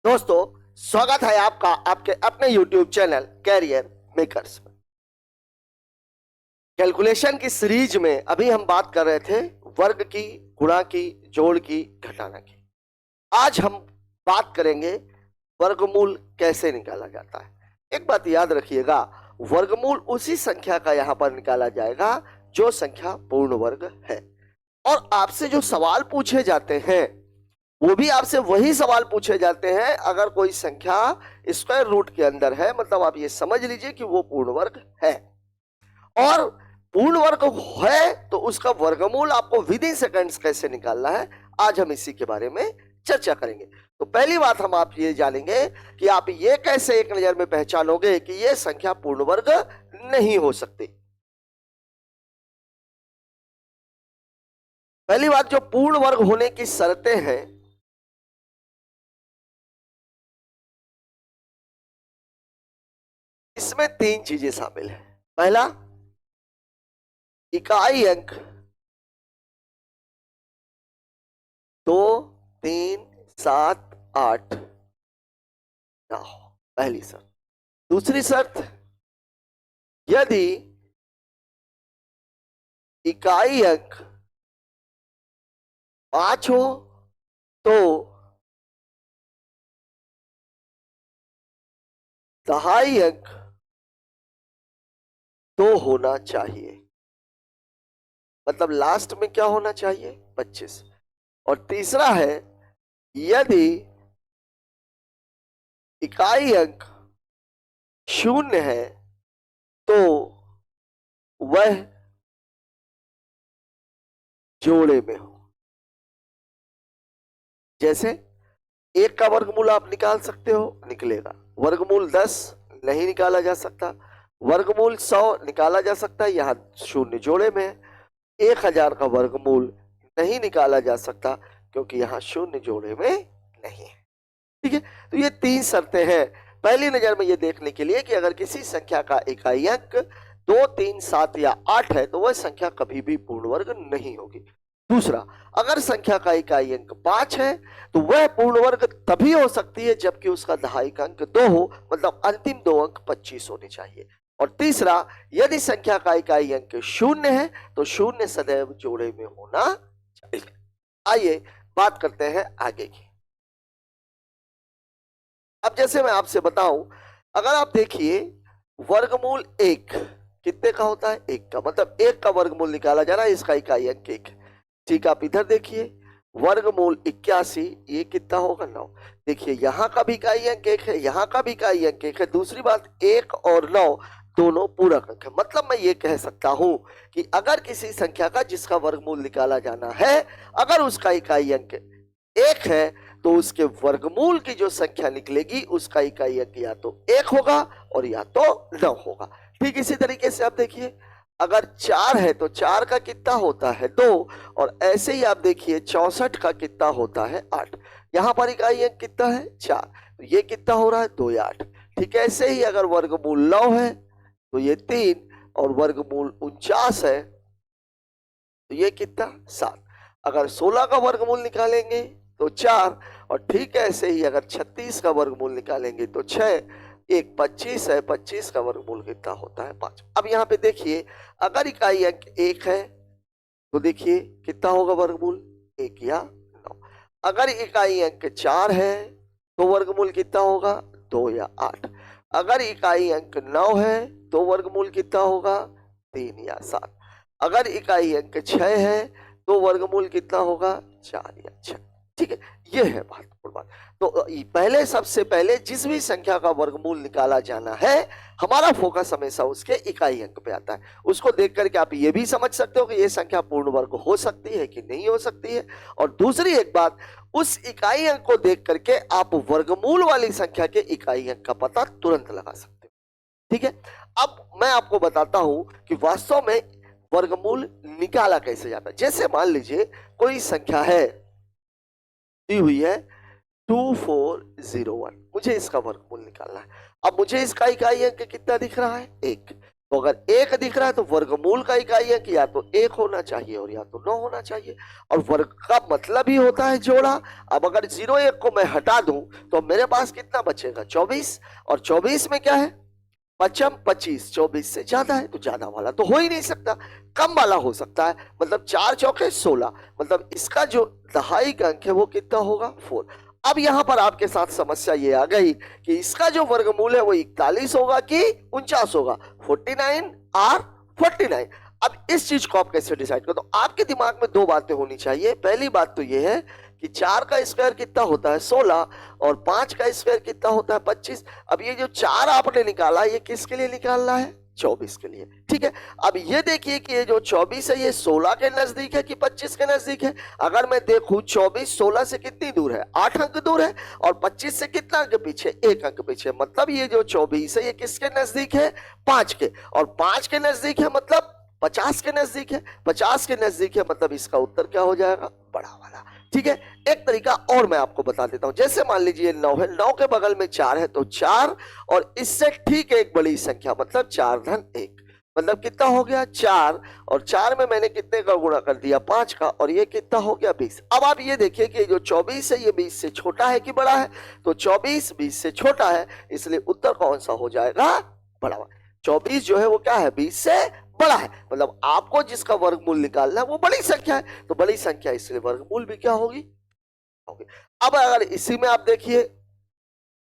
दोस्तों, स्वागत है आपका आपके अपने YouTube चैनल कैरियर मेकर्स में। कैलकुलेशन की सीरीज में अभी हम बात कर रहे थे वर्ग की, गुणा की, जोड़ की, घटाना की। आज हम बात करेंगे वर्गमूल कैसे निकाला जाता है। एक बात याद रखिएगा, वर्गमूल उसी संख्या का यहां पर निकाला जाएगा जो संख्या पूर्ण वर्ग है। और आपसे जो सवाल पूछे जाते हैं वो भी आपसे वही सवाल पूछे जाते हैं अगर कोई संख्या स्क्वायर रूट के अंदर है, मतलब आप ये समझ लीजिए कि वो पूर्ण वर्ग है। और पूर्ण वर्ग है तो उसका वर्गमूल आपको विद इन सेकंड्स कैसे निकालना है, आज हम इसी के बारे में चर्चा करेंगे। तो पहली बात हम आप ये जानेंगे कि आप ये कैसे एक नजर में पहचानोगे कि ये संख्या पूर्ण वर्ग नहीं हो सकती। पहली बात, जो पूर्ण वर्ग होने की शर्तें हैं, इसमें तीन चीजें शामिल है। पहला, इकाई अंक 2, 3, 7, 8 ना हो, पहली शर्त। दूसरी शर्त, यदि इकाई अंक 5 हो तो दहाई अंक 2 होना चाहिए, मतलब लास्ट में क्या होना चाहिए, 25। और तीसरा है, यदि इकाई अंक 0 है तो वह जोड़े में हो। जैसे 1 का वर्गमूल आप निकाल सकते हो, निकलेगा। वर्गमूल 10 नहीं निकाला जा सकता। वर्गमूल 100 निकाला जा सकता है, यहाँ 0 जोड़े में है। 1000 का वर्गमूल नहीं निकाला जा सकता क्योंकि यहाँ 0 जोड़े में नहीं है। ठीक है, तो ये तीन शर्तें हैं पहली नजर में ये देखने के लिए कि अगर किसी संख्या का इकाई अंक 2, 3, 7 या 8 है तो वह संख्या कभी भी पूर्ण वर्ग नहीं होगी। दूसरा, अगर संख्या का इकाई अंक 5 है तो वह पूर्ण वर्ग तभी हो सकती है जबकि उसका दहाई अंक 2 हो, मतलब अंतिम 2 अंक 25 होने चाहिए। और तीसरा, यदि संख्या का इकाई अंक 0 है तो 0 सदैव जोड़े में होना चाहिए। आइए बात करते हैं आगे की। अब जैसे मैं आपसे बताऊं, अगर आप देखिए वर्गमूल 1 कितने का होता है, 1 का, मतलब 1 का वर्गमूल निकाला जा रहा है, इसका इकाई अंक 1। ठीक, आप इधर देखिए वर्गमूल 81, ये कितना होगा, 9। देखिए यहाँ का भी इकाई अंक 1 है, यहाँ का भी इकाई अंक 1 है। दूसरी बात, 1 और 9 दोनों पूरक अंक है, मतलब मैं ये कह सकता हूं कि अगर किसी संख्या का जिसका वर्गमूल निकाला जाना है, अगर उसका इकाई अंक 1 है तो उसके वर्गमूल की जो संख्या निकलेगी उसका इकाई अंक या तो 1 होगा और या तो 9 होगा। ठीक इसी तरीके से आप देखिए, अगर 4 है तो 4 का कितना होता है, 2। और ऐसे ही आप देखिए 64 का कितना होता है, 8। यहां पर इकाई अंक कितना है, 4, तो ये कितना हो रहा है, 2 या 8। ठीक है, ऐसे ही अगर वर्गमूल 9 है तो ये 3, और वर्गमूल 49 है तो ये कितना, 7। अगर 16 का वर्गमूल निकालेंगे तो 4, और ठीक है ऐसे ही अगर 36 का वर्गमूल निकालेंगे तो 6। एक 25 है, 25 का वर्गमूल कितना होता है, 5। अब यहाँ पे देखिए, अगर इकाई अंक 1 है तो देखिए कितना होगा वर्गमूल, 1 या 9। अगर इकाई अंक 4 है तो वर्गमूल कितना होगा, 2 या 8। अगर इकाई अंक 9 है तो वर्गमूल कितना होगा, 3 या 7। अगर इकाई अंक 6 है तो वर्गमूल कितना होगा, 4 या 6। ठीक है, ये है महत्वपूर्ण बात। तो पहले, सबसे पहले जिस भी संख्या का वर्गमूल निकाला जाना है, हमारा फोकस हमेशा उसके इकाई अंक पे आता है। उसको देख करके आप ये भी समझ सकते हो कि ये संख्या पूर्ण वर्ग हो सकती है कि नहीं हो सकती है। और दूसरी एक बात, उस इकाई अंक को देख करके आप वर्गमूल वाली संख्या के इकाई अंक का पता तुरंत लगा सकते हो। ठीक है, अब मैं आपको बताता हूं कि वास्तव में वर्गमूल निकाला कैसे जाता है। जैसे मान लीजिए कोई संख्या है, दी हुई है 2401, मुझे इसका वर्गमूल निकालना है। अब मुझे इसका इकाई अंक कितना दिख रहा है, 1। तो अगर एक दिख रहा है तो वर्गमूल का इकाई अंक या तो एक होना चाहिए और या तो 9 होना चाहिए, और वर्ग का मतलब ही होता है जोड़ा। अब अगर 0 1 को मैं हटा दूं तो मेरे पास कितना बचेगा 24, और 24 में क्या है पचम 25, 24 से ज्यादा है तो ज्यादा वाला तो हो ही नहीं सकता, कम वाला हो सकता है, मतलब 4 चौके 16, मतलब इसका जो दहाई का अंक है वो कितना होगा 4। अब यहां पर आपके साथ समस्या ये आ गई कि इसका जो वर्गमूल है वो 41 होगा कि 49 होगा, 49 और 49। अब इस चीज को आप कैसे डिसाइड करो, तो आपके दिमाग में दो बातें होनी चाहिए। पहली बात तो ये है कि 4 का स्क्वायर कितना होता है 16 और 5 का स्क्वायर कितना होता है 25। अब ये जो 4 आपने निकाला ये किसके लिए निकालना है 24 के लिए, ठीक है। अब ये देखिए कि ये जो 24 है ये 16 के नजदीक है कि 25 के नजदीक है। अगर मैं देखूं 24 16 से कितनी दूर है 8 अंक दूर है, और 25 से कितना अंक पीछे 1 अंक पीछे, मतलब ये जो 24 है ये किसके नजदीक है 5 के, और 5 के नजदीक है मतलब 50 के नजदीक है, 50 के नजदीक है मतलब इसका उत्तर क्या हो जाएगा बड़ा वाला, ठीक है। एक तरीका और मैं आपको बता देता हूं, जैसे मान लीजिए 9 है, 9 के बगल में 4 है तो 4 और इससे ठीक एक बड़ी संख्या मतलब 4 धन 1, मतलब कितना हो गया 4, और 4 में मैंने कितने का गुणा कर दिया 5 का, और ये कितना हो गया 20। अब आप ये देखिए कि जो 24 है ये 20 से छोटा है कि बड़ा है, तो 24 20 से छोटा है, इसलिए उत्तर कौन सा हो जाएगा बड़ा वाला। 24 जो है वो क्या है 20 से बड़ा है, मतलब आपको जिसका वर्गमूल निकालना है वो बड़ी संख्या है, तो बड़ी संख्या इसलिए वर्गमूल भी क्या होगी। अब अगर इसी में आप देखिए,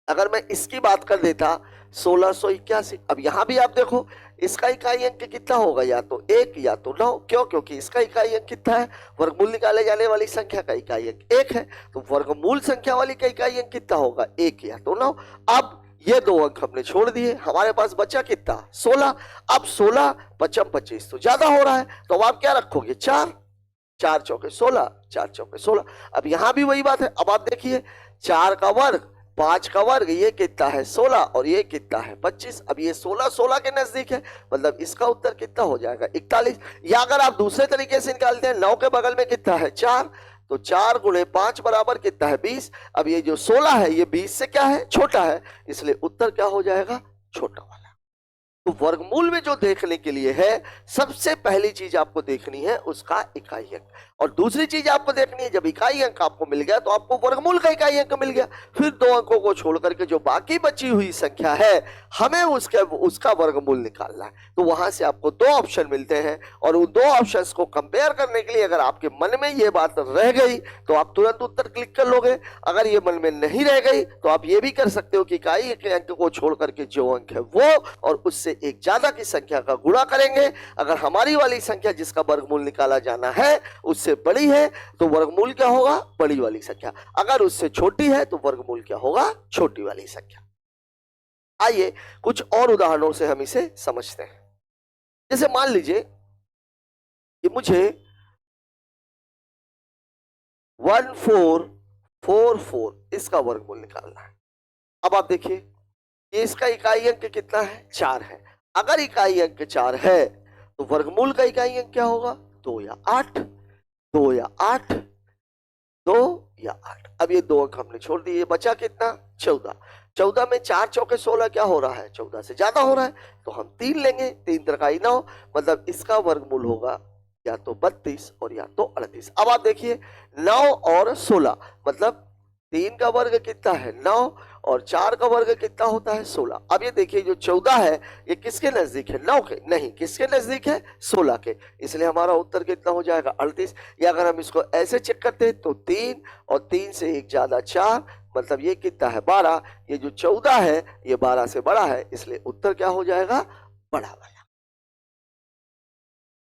अगर मैं इसकी बात कर देता 1681, अब यहां भी आप देखो इसका इकाई अंक कितना होगा या तो 1 या तो 9, क्यों क्योंकि इसका इकाई अंक कितना है वर्गमूल निकाले जाने वाली संख्या का इकाई अंक 1 है, तो वर्गमूल संख्या वाली का इकाई अंक कितना होगा 1 या तो 9। अब ये दो अंक हमने छोड़ दिए, हमारे पास बचा कितना 16। अब 16 पचम 25 तो ज्यादा हो रहा है, तो अब आप क्या रखोगे 4, 4 चौके 16, 4 चौके 16। अब यहां भी वही बात है, अब आप देखिए 4 का वर्ग 5 का वर्ग ये कितना है 16 और ये कितना है 25। अब ये 16 16 के नजदीक है, मतलब इसका उत्तर कितना हो जाएगा 41। या अगर आप दूसरे तरीके से निकालते हैं 9 के बगल में कितना है 4, तो 4 गुणे 5 बराबर कितना है 20। अब ये जो 16 है ये 20 से क्या है छोटा है, इसलिए उत्तर क्या हो जाएगा छोटा वाला। तो वर्गमूल में जो देखने के लिए है सबसे पहली चीज आपको देखनी है उसका इकाई अंक, और दूसरी चीज आपको देखनी है जब इकाई अंक आपको मिल गया तो आपको वर्गमूल का इकाई अंक मिल गया, फिर दो अंकों को छोड़ करके जो बाकी बची हुई संख्या है हमें उसका वर्गमूल निकालना है। तो वहां से आपको दो ऑप्शन मिलते हैं, और उन दो ऑप्शंस को कंपेयर करने के लिए अगर आपके मन में ये बात रह गई तो आप तुरंत उत्तर क्लिक कर लोगे, अगर ये मन में नहीं रह गई तो आप ये भी कर सकते हो कि इकाई अंक को छोड़ करके जो अंक है वो और उससे एक ज्यादा की संख्या का गुणा करेंगे। अगर हमारी वाली संख्या जिसका वर्गमूल निकाला जाना है उससे बड़ी है तो वर्गमूल क्या होगा बड़ी वाली संख्या, अगर उससे छोटी है तो वर्गमूल क्या होगा छोटी वाली संख्या। आइए कुछ और उदाहरणों से हम इसे समझते हैं। जैसे मान लीजिए कि मुझे 1444 इसका वर्गमूल निकालना है। अब आप देखिए ये इसका इकाई अंक कितना है 4 है, अगर इकाई अंक 4 है तो वर्गमूल का इकाई अंक क्या होगा 2 या 8, 2 या 8, 2 या 8। अब ये दो अंक हमने छोड़ दिए, बचा कितना 14, 14 में 4 चौके 16 क्या हो रहा है 14 से ज्यादा हो रहा है, तो हम 3 लेंगे, 3 त्रिकाई 9, मतलब इसका वर्गमूल होगा या तो 32 और या तो 38। अब आप देखिए 9 और 16 मतलब 3 का वर्ग कितना है 9 और 4 का वर्ग कितना होता है 16। अब ये देखिए जो 14 है ये किसके नजदीक है 9 के, नहीं किसके नजदीक है 16 के, इसलिए हमारा उत्तर कितना हो जाएगा 38। या अगर हम इसको ऐसे चेक करते हैं तो 3 और 3 से एक ज्यादा 4, मतलब ये कितना है 12, ये जो 14 है ये 12 से बड़ा है, इसलिए उत्तर क्या हो जाएगा बड़ा वाला।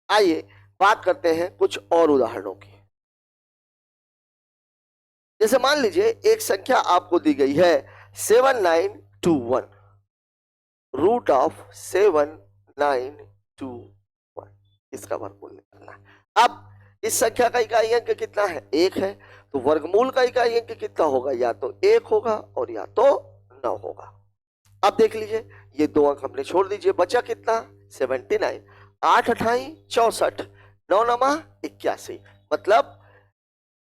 आइए बात करते हैं कुछ और उदाहरणों की। जैसे मान लीजिए एक संख्या आपको दी गई है 7921, रूट ऑफ 7921, इसका वर्गमूल निकालना है। अब इस संख्या का इकाई अंक कितना है 1 है, तो वर्गमूल का इकाई अंक कितना होगा या तो 1 होगा और या तो 9 होगा। अब देख लीजिए ये दो अंक हमने छोड़ दीजिए, बचा कितना 79, 8 अठाई 64, 9 नमा 81, मतलब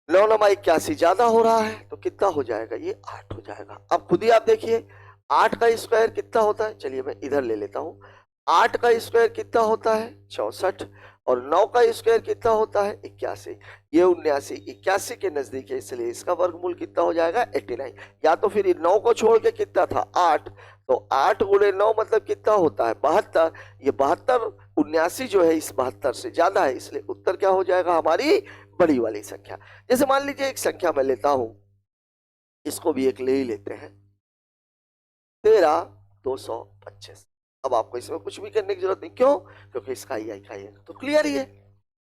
9 नमा 81 ज्यादा हो रहा है तो कितना हो जाएगा ये 8 हो जाएगा। अब खुद ही आप देखिए 8 का स्क्वायर कितना होता है, चलिए मैं इधर ले लेता हूं, 8 का स्क्वायर कितना होता है 64, और 9 का स्क्वायर कितना होता है 81। ये 79 81 के नजदीक है, इसलिए इसका वर्गमूल कितना हो जाएगा 89। या तो फिर 9 को छोड़ के कितना था 8, तो 8 गुणे 9 मतलब कितना होता है 72। ये 72 79 जो है इस 72 से ज्यादा है, इसलिए उत्तर क्या हो जाएगा हमारी बड़ी वाली संख्या। जैसे मान लीजिए एक संख्या मैं लेता हूं, इसको भी एक ले ही लेते हैं 13,225। अब आपको इसमें कुछ भी करने की जरूरत नहीं, क्यों? क्योंकि इसका आई का ये तो क्लियर ही है,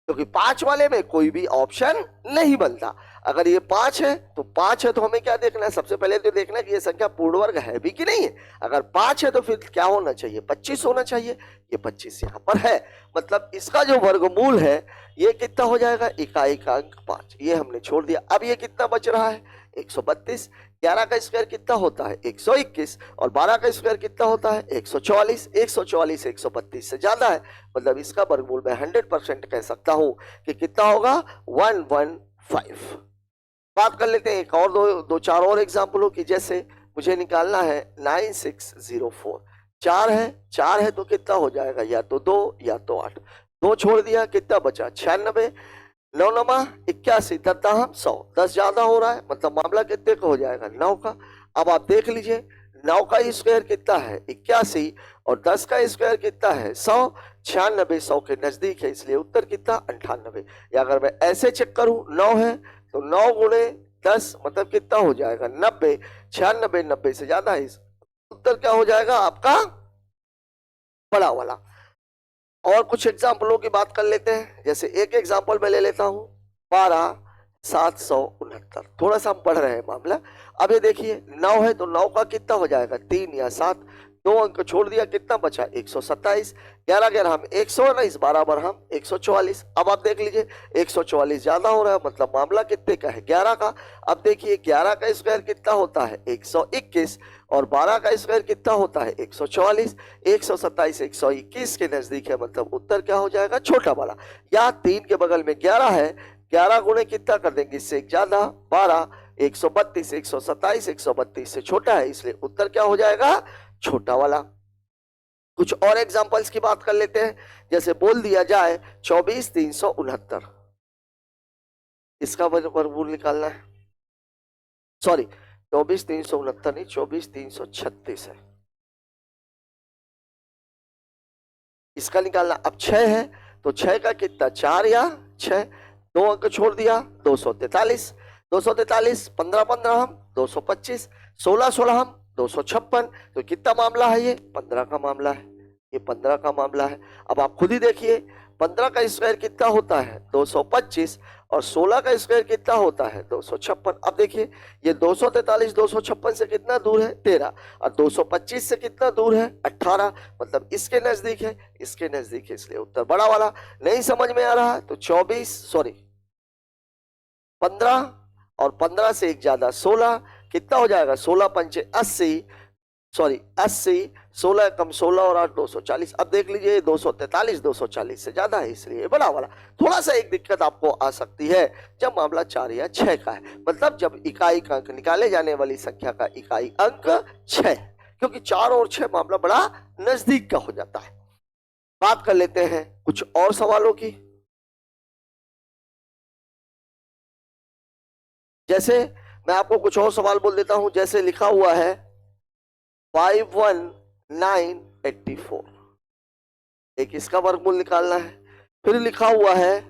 क्योंकि 5 वाले में कोई भी ऑप्शन नहीं बनता। अगर ये 5 है तो 5 है तो हमें क्या देखना है, सबसे पहले तो देखना है कि ये संख्या पूर्ण वर्ग है भी कि नहीं है। अगर 5 है तो फिर क्या होना चाहिए 25 होना चाहिए, ये 25 यहाँ पर है, मतलब इसका जो वर्गमूल है ये कितना हो जाएगा इकाई का अंक 5, ये हमने छोड़ दिया। अब ये कितना बच रहा है 132। 11 का स्क्वायर कितना होता है 121, और 12 का स्क्वायर कितना होता है 144। 144 132 से ज्यादा है, मतलब इसका वर्गमूल मैं 100% कह सकता हूं कि कितना होगा 115। बात कर लेते हैं एक और दो चार और एग्जाम्पलों की। जैसे मुझे निकालना है 9604, 4 है तो कितना हो जाएगा या तो 2 या तो 8। 2 छोड़ दिया कितना बचा 96। 9 नमा 81, 10 10 ज्यादा हो रहा है, मतलब मामला कितने का हो जाएगा 9 का। अब आप देख लीजिए 9 का स्क्वायर कितना है 81, और 10 का स्क्वायर कितना है 100। 96 100 के नजदीक है, इसलिए उत्तर कितना 98। या अगर मैं ऐसे चेक करूं 9 है तो 9 गुणे 10 मतलब कितना हो जाएगा 90। 96 90 से ज्यादा है, उत्तर क्या हो जाएगा आपका बड़ा वाला। और कुछ एग्जाम्पलों की बात कर लेते हैं। जैसे एक एग्जाम्पल मैं ले लेता हूं 12,769। थोड़ा सा हम पढ़ रहे हैं मामला। अब ये देखिए 9 है तो 9 का कितना हो जाएगा 3 या 7, 2 अंक छोड़ दिया कितना बचा 127। 11 11 हम 119, 12 बार हम 144। अब आप देख लीजिए 144 ज्यादा हो रहा है, मतलब मामला कितने का है 11 का। अब देखिए 11 का स्क्वायर कितना होता है 121, और 12 का स्क्वायर कितना होता है 144। 127 121 के नजदीक है, मतलब उत्तर क्या हो जाएगा छोटा वाला। या 3 के बगल में 11 है, 11 गुणे कितना कर देंगे इससे एक ज्यादा 12। 132 127 132 से छोटा है, इसलिए उत्तर क्या हो जाएगा छोटा वाला। कुछ और एग्जांपल्स की बात कर लेते हैं। जैसे बोल दिया जाए 24,369, इसका वर्गमूल निकालना है, सॉरी 24,369 नहीं 24,336 है, इसका निकालना। अब 6 है तो 6 का कितना 4 या 6, 2 अंक छोड़ दिया 243। 243 15 15 हम 225, 16 16 हम 256। तो कितना मामला है ये 15 का मामला है, ये 15 का मामला है। अब आप खुद ही देखिए 15 का स्क्वायर कितना होता है 225, और 16 का स्क्वायर कितना होता है 256। अब देखिए ये 243 256 से कितना दूर है 13, और 225 से कितना दूर है 18, मतलब इसके नजदीक है, इसके नजदीक है, इसलिए उत्तर बड़ा वाला। नहीं समझ में आ रहा है तो 15 और 15 से एक ज्यादा 16 कितना हो जाएगा 16 पंचे 80, सॉरी 80, 16 कम 16 और 8 240। अब देख लीजिए 243 240 से ज्यादा है, इसलिए बड़ा वाला। थोड़ा सा एक दिक्कत आपको आ सकती है जब मामला 4 या 6 का है, मतलब जब इकाई का अंक निकाले जाने वाली संख्या का इकाई अंक 6, क्योंकि 4 और 6 मामला बड़ा नजदीक का हो जाता है। बात कर लेते हैं कुछ और सवालों की। जैसे मैं आपको कुछ और सवाल बोल देता हूं। जैसे लिखा हुआ है 51984, एक इसका वर्गमूल निकालना है। फिर लिखा हुआ है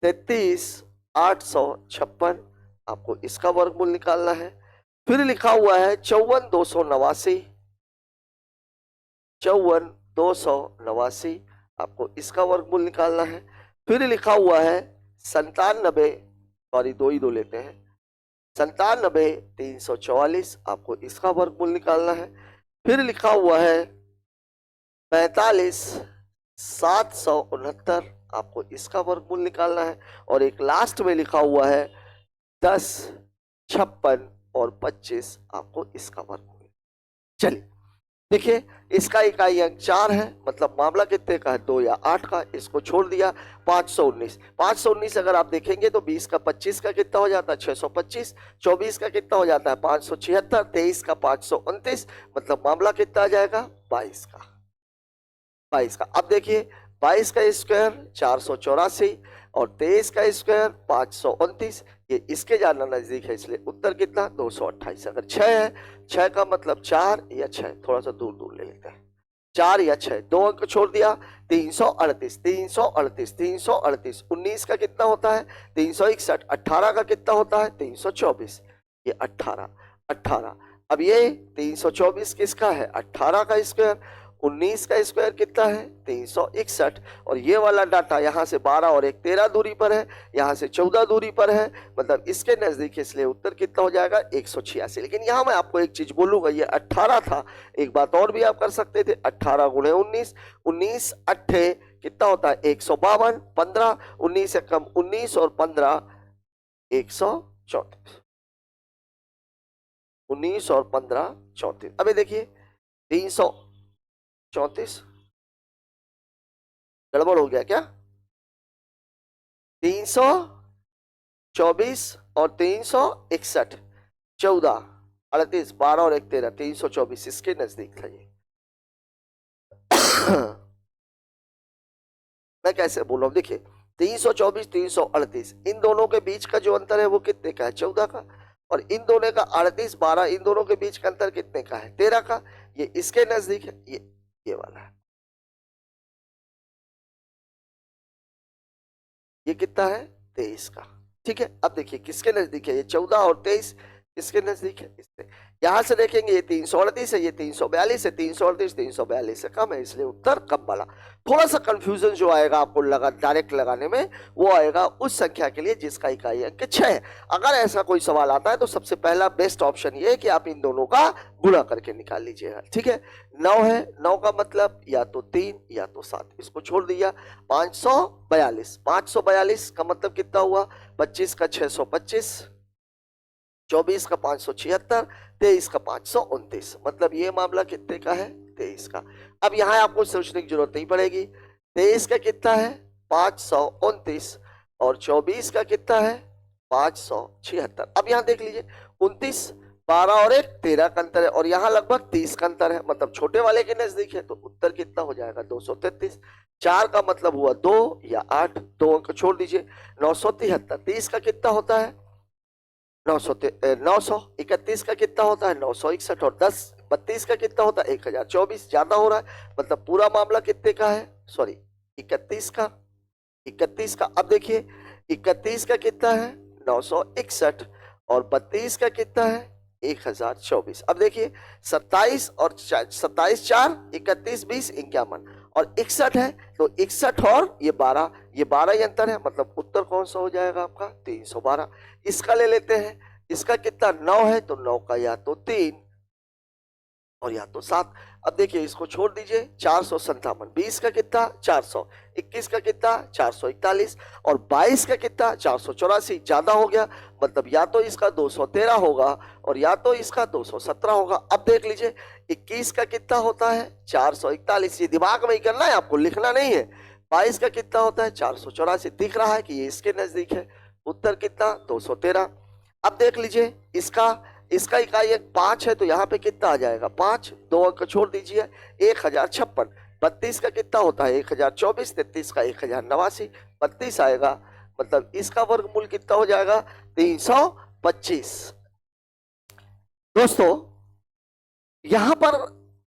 33,856, आपको इसका वर्गमूल निकालना है। फिर लिखा हुआ है 54,289, 54,289, आपको इसका वर्गमूल निकालना है। फिर लिखा हुआ है 97, सॉरी 2 ही 2 लेते हैं, 97,344, आपको इसका वर्गमूल निकालना है। फिर लिखा हुआ है 45,769, आपको इसका वर्गमूल निकालना है। और एक लास्ट में लिखा हुआ है 10, 56 और 25, आपको इसका वर्गमूल। चलिए देखिए इसका इकाई अंक 4 है, मतलब मामला कितने का है 2 या 8 का। इसको छोड़ दिया 519। 519 अगर आप देखेंगे तो 20 का 25 का कितना हो जाता है 625, 24 का कितना हो जाता है 576, 23 का 529, मतलब मामला कितना आ जाएगा 22 का। 22 का। अब देखिए 22 का स्क्वायर 484 और 23 का स्क्वायर 529, ये इसके ज्यादा नजदीक है इसलिए उत्तर कितना 228। अगर 6 है, 6 का मतलब 4 या 6, थोड़ा सा दूर दूर ले लेते हैं, 4 या 6, 2 अंक छोड़ दिया, 338, 338, 338, 19 का कितना होता है 361, 18 का कितना होता है 324, ये 18, 18। अब ये 324 किसका है 18 का स्क्वायर, 19 का स्क्वायर कितना है 361, और ये वाला डाटा यहाँ से 12 और 1 13 दूरी पर है, यहाँ से 14 दूरी पर है, मतलब इसके नजदीक है, इसलिए उत्तर कितना हो जाएगा 186। लेकिन यहाँ मैं आपको एक चीज बोलूंगा, ये 18 था, एक बात और भी आप कर सकते थे, 18 गुणे 19, 19 अट्ठे कितना होता है 152, 15 19 से कम 19 और 15 134, 19 और 15 34। अभी देखिए 334 गड़बड़ हो गया क्या, 324 और 361, 14 38 12 और 1 13, 324 इसके नजदीक था ये। मैं कैसे बोल रहा हूं, देखिए 324 338, इन दोनों के बीच का जो अंतर है वो कितने का है 14 का, और इन दोनों का 38 12, इन दोनों के बीच का अंतर कितने का है 13 का, ये इसके नजदीक है, ये वाला है, ये कितना है 23 का। ठीक है, अब देखिए किसके नजदीक है, ये 14 और 23 किसके नजदीक है, इससे। यहां से देखेंगे ये 338 है, ये 342 है, 338 342 से कम है, इसलिए उत्तर कम वाला। थोड़ा सा कंफ्यूजन जो आएगा आपको लगा डायरेक्ट लगाने में, वो आएगा उस संख्या के लिए जिसका इकाई अंक 6 है। अगर ऐसा कोई सवाल आता है तो सबसे पहला बेस्ट ऑप्शन ये है कि आप इन दोनों का गुणा करके निकाल लीजिएगा। ठीक है, 9 है, 9 का मतलब या तो 3 या तो 7, इसको छोड़ दिया, 542, 542 का मतलब कितना हुआ 25 का 625, 24 का 576, 23 का 529, मतलब ये मामला कितने का है 23 का। अब यहां आपको सोचने की जरूरत नहीं पड़ेगी, 23 का कितना है 529 और 24 का कितना है 576। अब यहां देख लीजिए 29 12 और 1 13 का अंतर है, और यहाँ लगभग 30 का अंतर है, मतलब छोटे वाले के नजदीक है, तो उत्तर कितना हो जाएगा 233। 4 का मतलब हुआ 2 या 8, 2 अंक छोड़ दीजिए, 973। 30 का कितना होता है 931 का कितना होता है 961, और 10 32 का कितना होता है 1024, ज्यादा हो रहा है, मतलब पूरा मामला कितने का है, सॉरी 31 का, 31 का। अब देखिए 31 का कितना है 961 और 32 का कितना है 1024। अब देखिए 27 और 27 4 31 20 51 और 61 है, तो 61 और ये 12 ही अंतर है, मतलब उत्तर कौन सा हो जाएगा आपका 312। इसका ले लेते हैं, इसका कितना 9 है, तो 9 का या तो 3 और या तो 7। अब देखिए इसको छोड़ दीजिए, 457, 20 का कितना 400, 21 का कितना 441 और 22 का कितना 484, ज्यादा हो गया, मतलब या तो इसका 213 होगा और या तो इसका 217 होगा। अब देख लीजिए 21 का कितना होता है 441, ये दिमाग में ही करना है आपको, लिखना नहीं है। 22 का कितना होता है 484, दिख रहा है कि ये इसके नजदीक है, उत्तर कितना 213। अब देख लीजिए इसका इकाई अंक 5 है, तो यहाँ पे कितना आ जाएगा 5, 2 अंक छोड़ दीजिए 1056। 32 का कितना होता है 1024, 33 का 1089, 32 आएगा, मतलब इसका वर्गमूल कितना हो जाएगा 325। दोस्तों यहां पर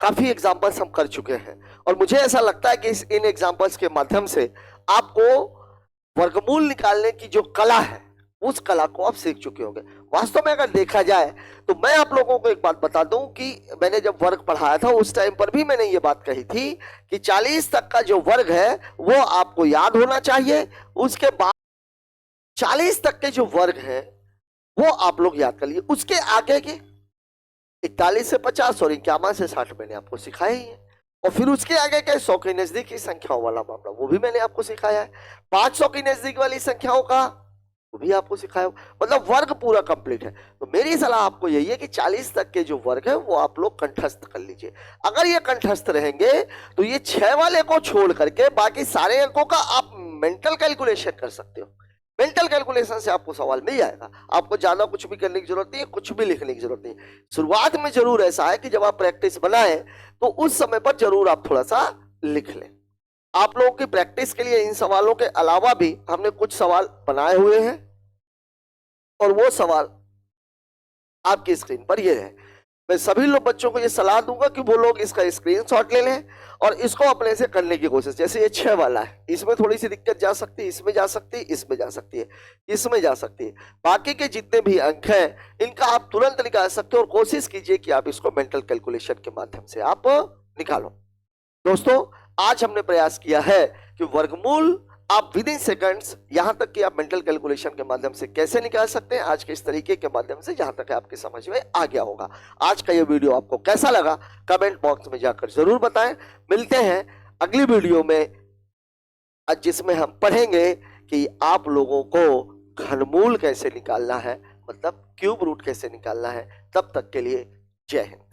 काफी एग्जांपल्स हम कर चुके हैं, और मुझे ऐसा लगता है कि इन एग्जांपल्स के माध्यम से आपको वर्गमूल निकालने की जो कला है उस कला को आप सीख चुके होंगे। वास्तव में अगर देखा जाए तो मैं आप लोगों को एक बात बता दूं कि मैंने जब वर्ग पढ़ाया था उस टाइम पर भी मैंने ये बात कही थी कि 40 तक का जो वर्ग है वो आपको याद होना चाहिए, उसके बाद 40 तक के जो वर्ग है वो आप लोग याद कर लीजिए, उसके आगे के 41 से 50 और 51 से 60 मैंने आपको सिखाया ही है, और फिर उसके आगे के 100 के नजदीक की संख्याओं वाला मामला वो भी मैंने आपको सिखाया है, 500 की नजदीक वाली संख्याओं का वो भी आपको सिखाया, मतलब वर्ग पूरा कंप्लीट है। तो मेरी सलाह आपको यही है कि 40 तक के जो वर्ग है वो आप लोग कंठस्थ कर लीजिए। अगर ये कंठस्थ रहेंगे तो ये 6 वाले को छोड़ करके बाकी सारे अंकों का आप मेंटल कैलकुलेशन कर सकते हो। मेंटल कैलकुलेशन से आपको सवाल मिल जाएगा, आपको ज्यादा कुछ भी करने की जरूरत नहीं है, कुछ भी लिखने की जरूरत नहीं है। शुरुआत में जरूर ऐसा है कि जब आप प्रैक्टिस बनाएं तो उस समय पर जरूर आप थोड़ा सा लिख लें। आप लोगों की प्रैक्टिस के लिए इन सवालों के अलावा भी हमने कुछ सवाल बनाए हुए हैं और वो सवाल आपकी स्क्रीन पर ये है। मैं सभी लोग बच्चों को ये सलाह दूंगा कि वो लोग इसका स्क्रीनशॉट ले लें और इसको अपने से करने की कोशिश। जैसे ये 6 वाला है, इसमें थोड़ी सी दिक्कत जा सकती है, इसमें जा सकती है, इसमें जा सकती है, इसमें जा सकती है। बाकी के जितने भी अंक हैं इनका आप तुरंत निकाल सकते हो और कोशिश कीजिए कि आप इसको मेंटल कैलकुलेशन के माध्यम से आप निकालो। दोस्तों, आज हमने प्रयास किया है कि वर्गमूल आप विद इन सेकंड्स, यहां तक कि आप मेंटल कैलकुलेशन के माध्यम से कैसे निकाल सकते हैं, आज के इस तरीके के माध्यम से, जहां तक आपकी समझ में आ गया होगा। आज का ये वीडियो आपको कैसा लगा कमेंट बॉक्स में जाकर जरूर बताएं। मिलते हैं अगली वीडियो में, जिसमें हम पढ़ेंगे कि आप लोगों को घनमूल कैसे निकालना है, मतलब क्यूब रूट कैसे निकालना है। तब तक के लिए जय हिंद।